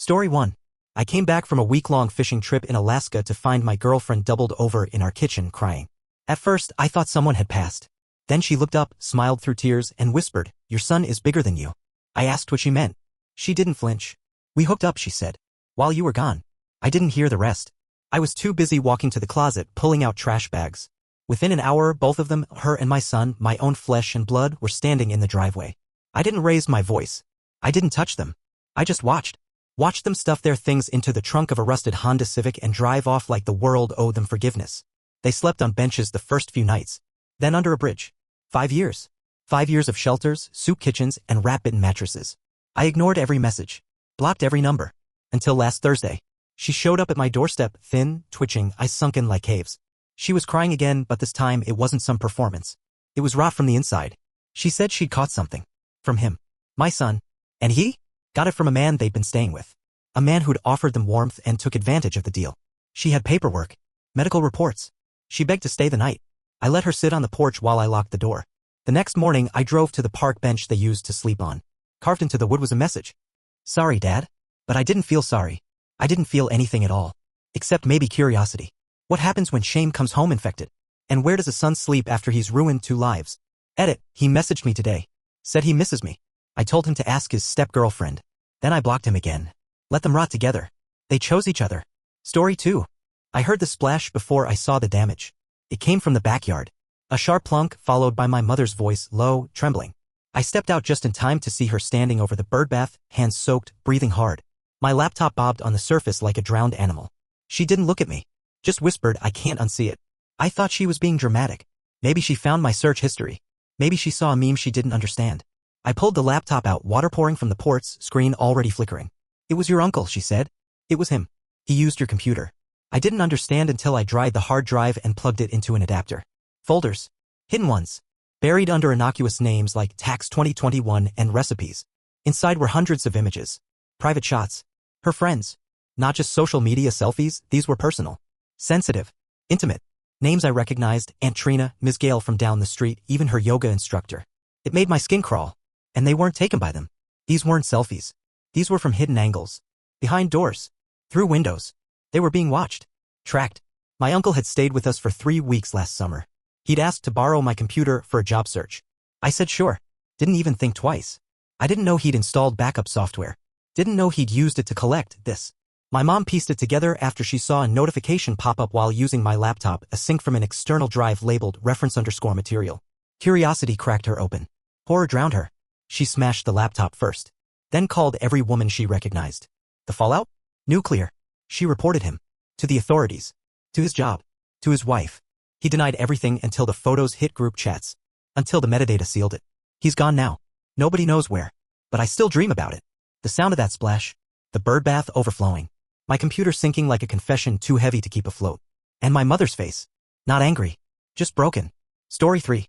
Story 1. I came back from a week-long fishing trip in Alaska to find my girlfriend doubled over in our kitchen crying. At first, I thought someone had passed. Then she looked up, smiled through tears, and whispered, "Your son is bigger than you." I asked what she meant. She didn't flinch. "We hooked up," she said. "While you were gone." I didn't hear the rest. I was too busy walking to the closet, pulling out trash bags. Within an hour, both of them, her and my son, my own flesh and blood, were standing in the driveway. I didn't raise my voice. I didn't touch them. I just watched. Watched them stuff their things into the trunk of a rusted Honda Civic and drive off like the world owed them forgiveness. They slept on benches the first few nights. Then under a bridge. 5 years. 5 years of shelters, soup kitchens, and rat-bitten mattresses. I ignored every message. Blocked every number. Until last Thursday. She showed up at my doorstep, thin, twitching, eyes sunken like caves. She was crying again, but this time it wasn't some performance. It was raw from the inside. She said she'd caught something. From him. My son. And he? Got it from a man they'd been staying with. A man who'd offered them warmth and took advantage of the deal. She had paperwork. Medical reports. She begged to stay the night. I let her sit on the porch while I locked the door. The next morning, I drove to the park bench they used to sleep on. Carved into the wood was a message. "Sorry, Dad." But I didn't feel sorry. I didn't feel anything at all. Except maybe curiosity. What happens when shame comes home infected? And where does a son sleep after he's ruined 2 lives? Edit, he messaged me today. Said he misses me. I told him to ask his step-girlfriend. Then I blocked him again. Let them rot together. They chose each other. Story 2. I heard the splash before I saw the damage. It came from the backyard. A sharp plunk followed by my mother's voice, low, trembling. I stepped out just in time to see her standing over the birdbath, hands soaked, breathing hard. My laptop bobbed on the surface like a drowned animal. She didn't look at me. Just whispered, "I can't unsee it." I thought she was being dramatic. Maybe she found my search history. Maybe she saw a meme she didn't understand. I pulled the laptop out, water pouring from the port's screen already flickering. "It was your uncle," she said. "It was him. He used your computer." I didn't understand until I dried the hard drive and plugged it into an adapter. Folders. Hidden ones. Buried under innocuous names like Tax 2021 and Recipes. Inside were hundreds of images. Private shots. Her friends. Not just social media selfies, these were personal. Sensitive. Intimate. Names I recognized, Aunt Trina, Ms. Gale from down the street, even her yoga instructor. It made my skin crawl. And they weren't taken by them. These weren't selfies. These were from hidden angles. Behind doors. Through windows. They were being watched. Tracked. My uncle had stayed with us for 3 weeks last summer. He'd asked to borrow my computer for a job search. I said sure. Didn't even think twice. I didn't know he'd installed backup software. Didn't know he'd used it to collect this. My mom pieced it together after she saw a notification pop up while using my laptop, a sync from an external drive labeled reference_material. Curiosity cracked her open. Horror drowned her. She smashed the laptop first. Then called every woman she recognized. The fallout? Nuclear. She reported him. To the authorities. To his job. To his wife. He denied everything until the photos hit group chats. Until the metadata sealed it. He's gone now. Nobody knows where. But I still dream about it. The sound of that splash. The birdbath overflowing. My computer sinking like a confession too heavy to keep afloat. And my mother's face. Not angry. Just broken. Story 3.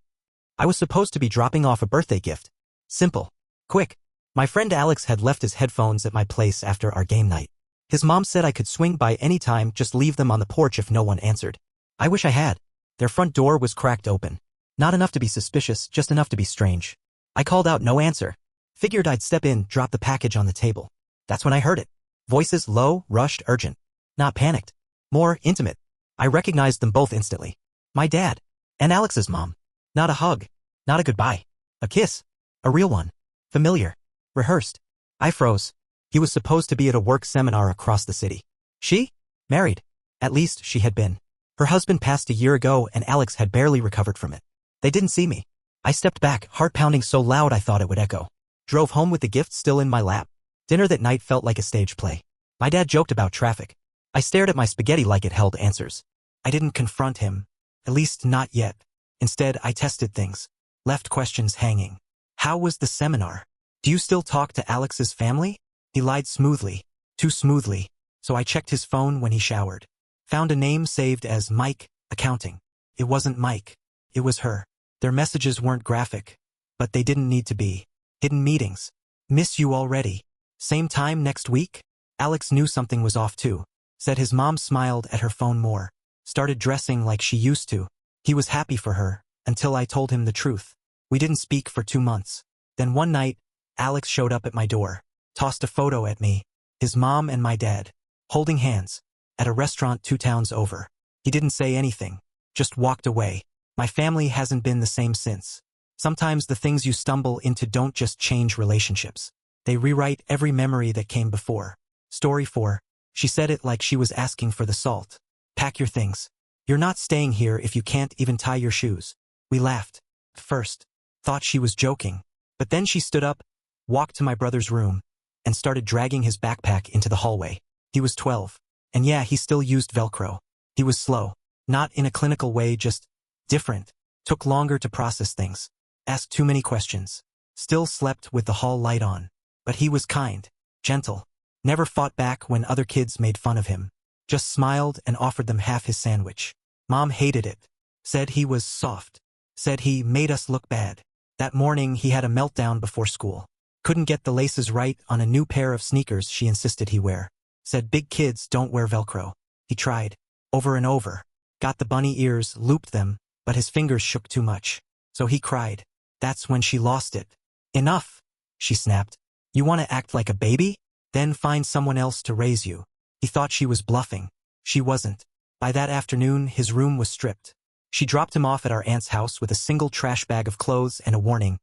I was supposed to be dropping off a birthday gift. Simple. Quick. My friend Alex had left his headphones at my place after our game night. His mom said I could swing by any time, just leave them on the porch if no one answered. I wish I had. Their front door was cracked open. Not enough to be suspicious, just enough to be strange. I called out, no answer. Figured I'd step in, drop the package on the table. That's when I heard it. Voices low, rushed, urgent. Not panicked. More intimate. I recognized them both instantly. My dad. And Alex's mom. Not a hug. Not a goodbye. A kiss. A real one. Familiar. Rehearsed. I froze. He was supposed to be at a work seminar across the city. She? Married. At least she had been. Her husband passed a year ago and Alex had barely recovered from it. They didn't see me. I stepped back, heart pounding so loud I thought it would echo. Drove home with the gift still in my lap. Dinner that night felt like a stage play. My dad joked about traffic. I stared at my spaghetti like it held answers. I didn't confront him. At least not yet. Instead, I tested things. Left questions hanging. How was the seminar? Do you still talk to Alex's family? He lied smoothly. Too smoothly. So I checked his phone when he showered. Found a name saved as Mike, accounting. It wasn't Mike. It was her. Their messages weren't graphic. But they didn't need to be. Hidden meetings. Miss you already. Same time next week? Alex knew something was off too. Said his mom smiled at her phone more. Started dressing like she used to. He was happy for her, until I told him the truth. We didn't speak for 2 months. Then one night, Alex showed up at my door. Tossed a photo at me. his mom and my dad, holding hands, at a restaurant 2 towns over. He didn't say anything, just walked away. My family hasn't been the same since. Sometimes the things you stumble into don't just change relationships. They rewrite every memory that came before. Story 4. She said it like she was asking for the salt. Pack your things. You're not staying here if you can't even tie your shoes. We laughed. First, thought she was joking. But then she stood up, walked to my brother's room, and started dragging his backpack into the hallway. He was 12. And yeah, he still used Velcro. He was slow. Not in a clinical way, just different. Took longer to process things. Asked too many questions. Still slept with the hall light on. But he was kind, gentle. Never fought back when other kids made fun of him. Just smiled and offered them half his sandwich. Mom hated it. Said he was soft. Said he made us look bad. That morning he had a meltdown before school. Couldn't get the laces right on a new pair of sneakers she insisted he wear. Said big kids don't wear Velcro. He tried. Over and over. Got the bunny ears, looped them, but his fingers shook too much. So he cried. That's when she lost it. Enough, she snapped. You want to act like a baby? Then find someone else to raise you. He thought she was bluffing. She wasn't. By that afternoon, his room was stripped. She dropped him off at our aunt's house with a single trash bag of clothes and a warning.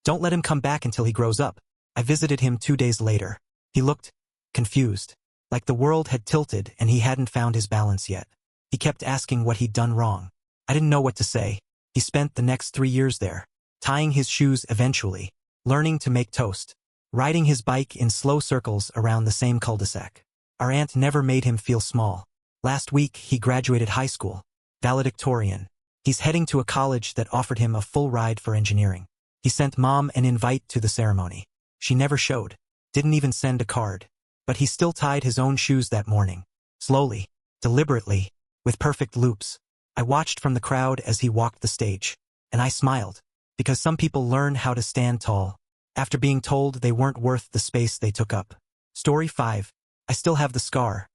Don't let him come back until he grows up. I visited him 2 days later. He looked confused, like the world had tilted and he hadn't found his balance yet. He kept asking what he'd done wrong. I didn't know what to say. He spent the next 3 years there, tying his shoes eventually, learning to make toast, riding his bike in slow circles around the same cul-de-sac. Our aunt never made him feel small. Last week, he graduated high school, valedictorian. He's heading to a college that offered him a full ride for engineering. He sent Mom an invite to the ceremony. She never showed, didn't even send a card. But he still tied his own shoes that morning. Slowly, deliberately, with perfect loops. I watched from the crowd as he walked the stage. And I smiled. Because some people learn how to stand tall after being told they weren't worth the space they took up. Story 5. I still have the scar.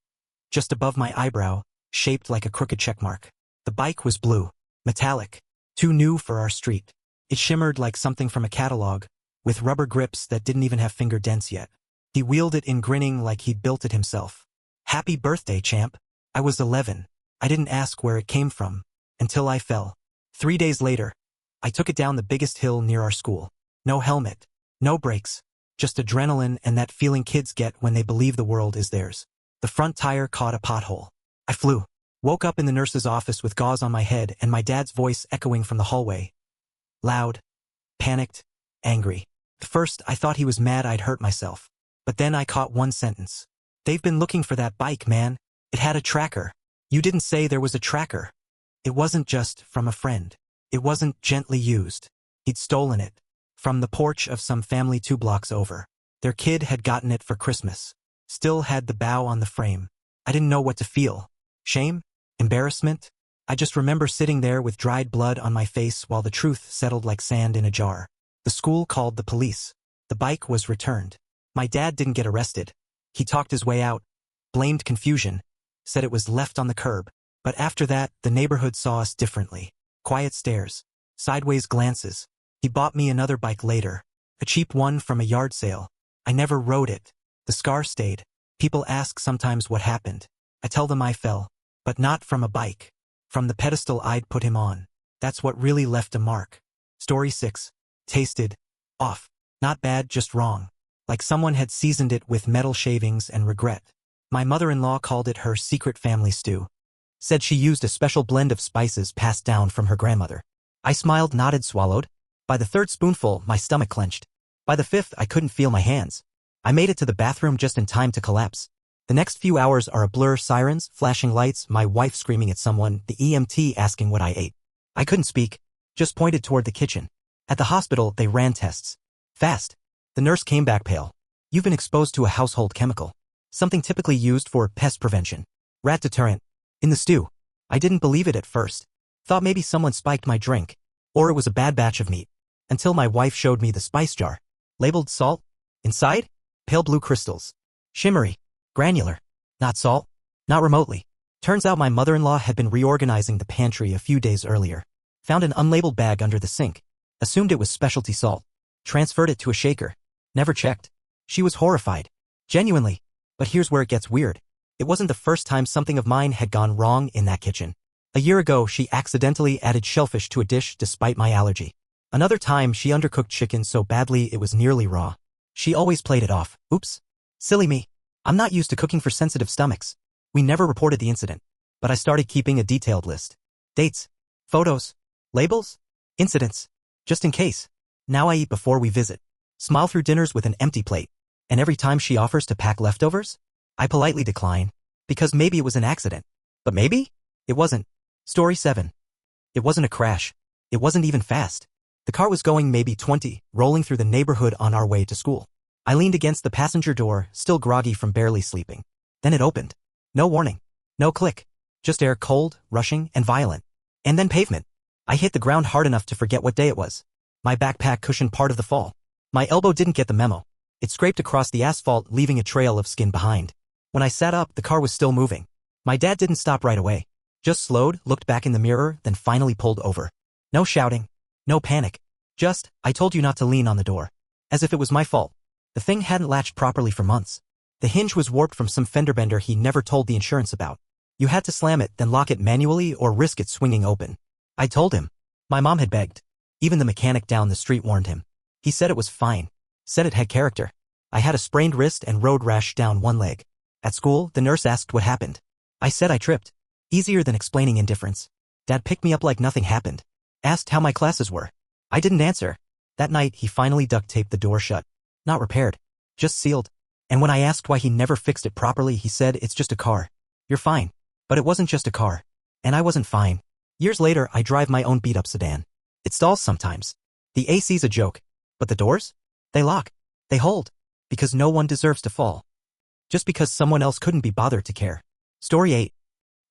Just above my eyebrow, shaped like a crooked checkmark. The bike was blue, metallic, too new for our street. It shimmered like something from a catalog, with rubber grips that didn't even have finger dents yet. He wheeled it in grinning like he'd built it himself. Happy birthday, champ. I was 11. I didn't ask where it came from, until I fell. 3 days later, I took it down the biggest hill near our school. No helmet, no brakes, just adrenaline and that feeling kids get when they believe the world is theirs. The front tire caught a pothole. I flew. Woke up in the nurse's office with gauze on my head and my dad's voice echoing from the hallway. Loud, panicked, angry. At first, I thought he was mad I'd hurt myself. But then I caught one sentence. They've been looking for that bike, man. It had a tracker. You didn't say there was a tracker. It wasn't just from a friend. It wasn't gently used. He'd stolen it. From the porch of some family 2 blocks over. Their kid had gotten it for Christmas. Still had the bow on the frame. I didn't know what to feel. Shame? Embarrassment? I just remember sitting there with dried blood on my face while the truth settled like sand in a jar. The school called the police. The bike was returned. My dad didn't get arrested. He talked his way out, blamed confusion, said it was left on the curb. But after that, the neighborhood saw us differently. Quiet stares, sideways glances. He bought me another bike later, a cheap one from a yard sale. I never rode it. The scar stayed. People ask sometimes what happened. I tell them I fell, but not from a bike. From the pedestal I'd put him on. That's what really left a mark. Story 6. Tasted. Off. Not bad, just wrong. Like someone had seasoned it with metal shavings and regret. My mother-in-law called it her secret family stew. Said she used a special blend of spices passed down from her grandmother. I smiled, nodded, swallowed. By the 3rd spoonful, my stomach clenched. By the 5th, I couldn't feel my hands. I made it to the bathroom just in time to collapse. The next few hours are a blur, sirens, flashing lights, my wife screaming at someone, the EMT asking what I ate. I couldn't speak, just pointed toward the kitchen. At the hospital, they ran tests. Fast. The nurse came back pale. You've been exposed to a household chemical. Something typically used for pest prevention. Rat deterrent. In the stew. I didn't believe it at first. Thought maybe someone spiked my drink. Or it was a bad batch of meat. Until my wife showed me the spice jar. Labeled salt. Inside? Pale blue crystals. Shimmery. Granular. Not salt. Not remotely. Turns out my mother-in-law had been reorganizing the pantry a few days earlier. Found an unlabeled bag under the sink. Assumed it was specialty salt. Transferred it to a shaker. Never checked. She was horrified. Genuinely. But here's where it gets weird. It wasn't the first time something of mine had gone wrong in that kitchen. A year ago, she accidentally added shellfish to a dish despite my allergy. Another time, she undercooked chicken so badly it was nearly raw. She always played it off. Oops. Silly me. I'm not used to cooking for sensitive stomachs. We never reported the incident. But I started keeping a detailed list. Dates. Photos. Labels. Incidents. Just in case. Now I eat before we visit. Smile through dinners with an empty plate. And every time she offers to pack leftovers, I politely decline. Because maybe it was an accident. But maybe? It wasn't. Story 7. It wasn't a crash. It wasn't even fast. The car was going maybe 20, rolling through the neighborhood on our way to school. I leaned against the passenger door, still groggy from barely sleeping. Then it opened. No warning. No click. Just air cold, rushing, and violent. And then pavement. I hit the ground hard enough to forget what day it was. My backpack cushioned part of the fall. My elbow didn't get the memo. It scraped across the asphalt, leaving a trail of skin behind. When I sat up, the car was still moving. My dad didn't stop right away. Just slowed, looked back in the mirror, then finally pulled over. No shouting. No panic. Just, I told you not to lean on the door. As if it was my fault. The thing hadn't latched properly for months. The hinge was warped from some fender bender he never told the insurance about. You had to slam it, then lock it manually or risk it swinging open. I told him. My mom had begged. Even the mechanic down the street warned him. He said it was fine. Said it had character. I had a sprained wrist and road rash down one leg. At school, the nurse asked what happened. I said I tripped. Easier than explaining indifference. Dad picked me up like nothing happened. Asked how my classes were. I didn't answer. That night, he finally duct taped the door shut. Not repaired. Just sealed. And when I asked why he never fixed it properly, he said, it's just a car. You're fine. But it wasn't just a car. And I wasn't fine. Years later, I drive my own beat-up sedan. It stalls sometimes. The AC's a joke. But the doors? They lock. They hold. Because no one deserves to fall. Just because someone else couldn't be bothered to care. Story 8.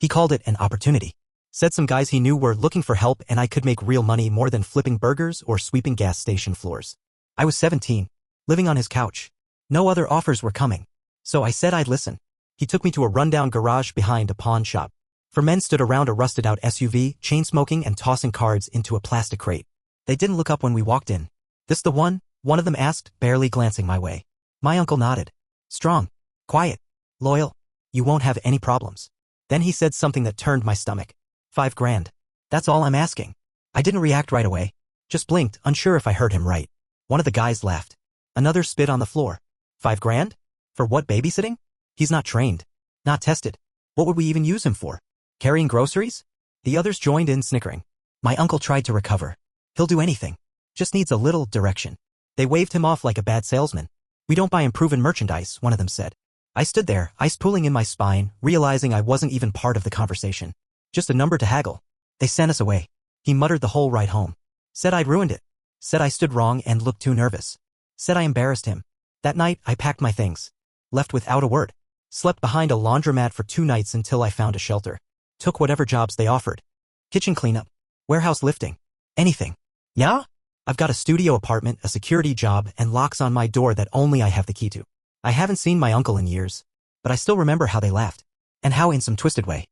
He called it an opportunity. Said some guys he knew were looking for help and I could make real money more than flipping burgers or sweeping gas station floors. I was 17, living on his couch. No other offers were coming. So I said I'd listen. He took me to a rundown garage behind a pawn shop. 4 men stood around a rusted-out SUV, chain-smoking and tossing cards into a plastic crate. They didn't look up when we walked in. This the one? One of them asked, barely glancing my way. My uncle nodded. Strong. Quiet. Loyal. You won't have any problems. Then he said something that turned my stomach. 5 grand. That's all I'm asking. I didn't react right away. Just blinked, unsure if I heard him right. One of the guys laughed. Another spit on the floor. 5 grand? For what, babysitting? He's not trained. Not tested. What would we even use him for? Carrying groceries? The others joined in, snickering. My uncle tried to recover. He'll do anything. Just needs a little direction. They waved him off like a bad salesman. We don't buy improving merchandise, one of them said. I stood there, ice pooling in my spine, realizing I wasn't even part of the conversation. Just a number to haggle. They sent us away. He muttered the whole ride home. Said I'd ruined it. Said I stood wrong and looked too nervous. Said I embarrassed him. That night, I packed my things. Left without a word. Slept behind a laundromat for 2 nights until I found a shelter. Took whatever jobs they offered. Kitchen cleanup. Warehouse lifting. Anything. Yeah? I've got a studio apartment, a security job, and locks on my door that only I have the key to. I haven't seen my uncle in years, but I still remember how they laughed. And how in some twisted way.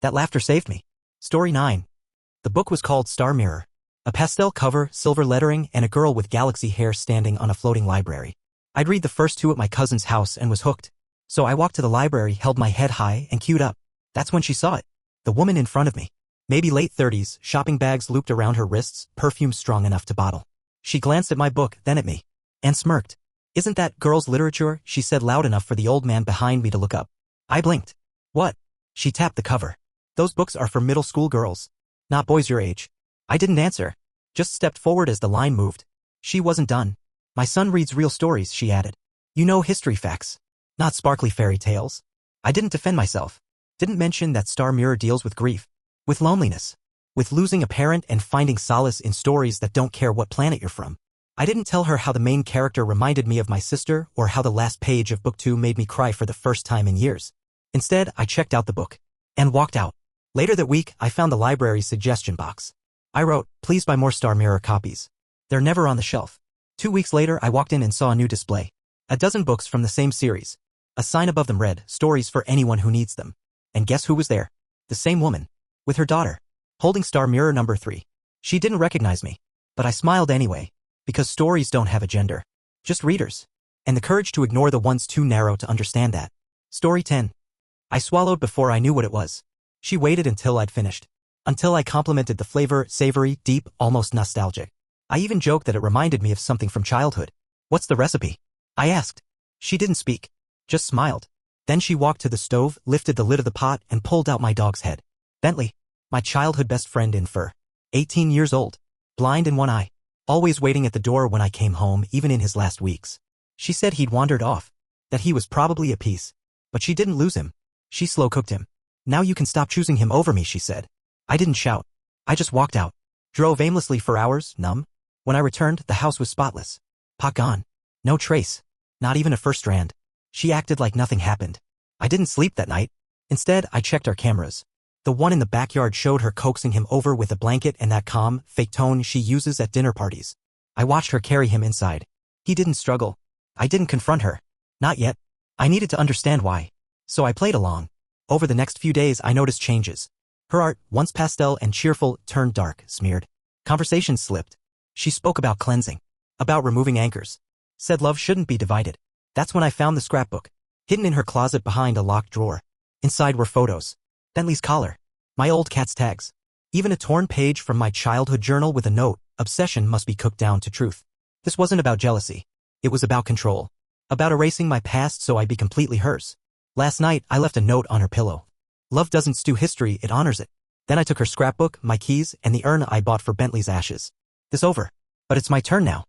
That laughter saved me. Story 9. The book was called Star Mirror. A pastel cover, silver lettering, and a girl with galaxy hair standing on a floating library. I'd read the first 2 at my cousin's house and was hooked. So I walked to the library, held my head high, and queued up. That's when she saw it. The woman in front of me. Maybe late 30s, shopping bags looped around her wrists, perfume strong enough to bottle. She glanced at my book, then at me. And smirked. Isn't that girls' literature? She said loud enough for the old man behind me to look up. I blinked. What? She tapped the cover. Those books are for middle school girls. Not boys your age. I didn't answer. Just stepped forward as the line moved. She wasn't done. My son reads real stories, she added. You know, history facts. Not sparkly fairy tales. I didn't defend myself. Didn't mention that Star Mirror deals with grief. With loneliness. With losing a parent and finding solace in stories that don't care what planet you're from. I didn't tell her how the main character reminded me of my sister or how the last page of book 2 made me cry for the first time in years. Instead, I checked out the book. And walked out. Later that week, I found the library's suggestion box. I wrote, please buy more Star Mirror copies. They're never on the shelf. 2 weeks later, I walked in and saw a new display. A dozen books from the same series. A sign above them read, stories for anyone who needs them. And guess who was there? The same woman. With her daughter. Holding Star Mirror number 3. She didn't recognize me. But I smiled anyway. Because stories don't have a gender. Just readers. And the courage to ignore the ones too narrow to understand that. Story 10. I swallowed before I knew what it was. She waited until I'd finished. Until I complimented the flavor, savory, deep, almost nostalgic. I even joked that it reminded me of something from childhood. What's the recipe? I asked. She didn't speak. Just smiled. Then she walked to the stove, lifted the lid of the pot, and pulled out my dog's head. Bentley. My childhood best friend in fur. 18 years old. Blind in one eye. Always waiting at the door when I came home, even in his last weeks. She said he'd wandered off. That he was probably a piece. But she didn't lose him. She slow-cooked him. Now you can stop choosing him over me, she said. I didn't shout. I just walked out. Drove aimlessly for hours, numb. When I returned, the house was spotless. Pot gone. No trace. Not even a first strand. She acted like nothing happened. I didn't sleep that night. Instead, I checked our cameras. The one in the backyard showed her coaxing him over with a blanket and that calm, fake tone she uses at dinner parties. I watched her carry him inside. He didn't struggle. I didn't confront her. Not yet. I needed to understand why. So I played along. Over the next few days I noticed changes. Her art, once pastel and cheerful, turned dark, smeared. Conversations slipped. She spoke about cleansing. About removing anchors. Said love shouldn't be divided. That's when I found the scrapbook. Hidden in her closet behind a locked drawer. Inside were photos. Bentley's collar. My old cat's tags. Even a torn page from my childhood journal with a note, obsession must be cooked down to truth. This wasn't about jealousy. It was about control. About erasing my past so I'd be completely hers. Last night, I left a note on her pillow. Love doesn't stew history, it honors it. Then I took her scrapbook, my keys, and the urn I bought for Bentley's ashes. This over. But it's my turn now.